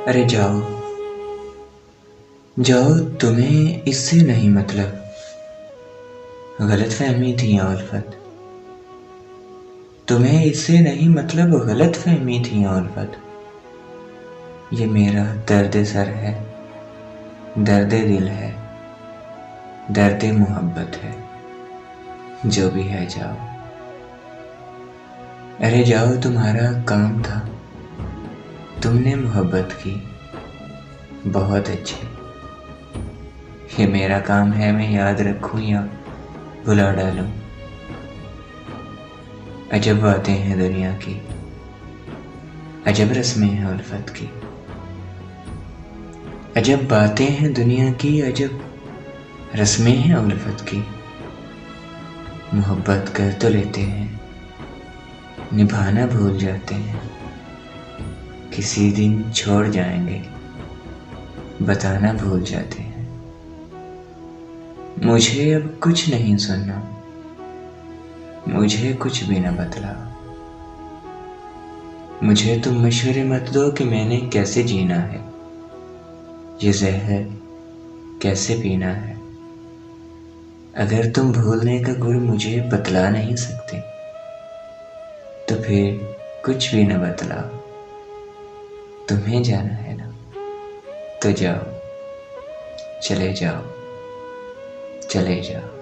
अरे जाओ जाओ, तुम्हें इससे नहीं मतलब। गलतफहमी थी या उल्फत? तुम्हें इससे नहीं मतलब, गलतफहमी थी या उल्फत? ये मेरा दर्द सर है, दर्द दिल है, दर्द मोहब्बत है। जो भी है जाओ। अरे जाओ, तुम्हारा काम था, तुमने मोहब्बत की, बहुत अच्छी। ये मेरा काम है, मैं याद रखूं या भुला डालूं। अजब बातें हैं दुनिया की, अजब रस्में हैं उल्फत की। अजब बातें हैं दुनिया की, अजब रस्में हैं उल्फत की। मोहब्बत कर तो लेते हैं, निभाना भूल जाते हैं। किसी दिन छोड़ जाएंगे, बताना भूल जाते हैं। मुझे अब कुछ नहीं सुनना, मुझे कुछ भी न बतला। मुझे तुम मशवरे मत दो कि मैंने कैसे जीना है, ये जहर कैसे पीना है। अगर तुम भूलने का गुर मुझे बतला नहीं सकते, तो फिर कुछ भी न बतलाओ। तुम्हें जाना है ना, तो जाओ, चले जाओ, चले जाओ।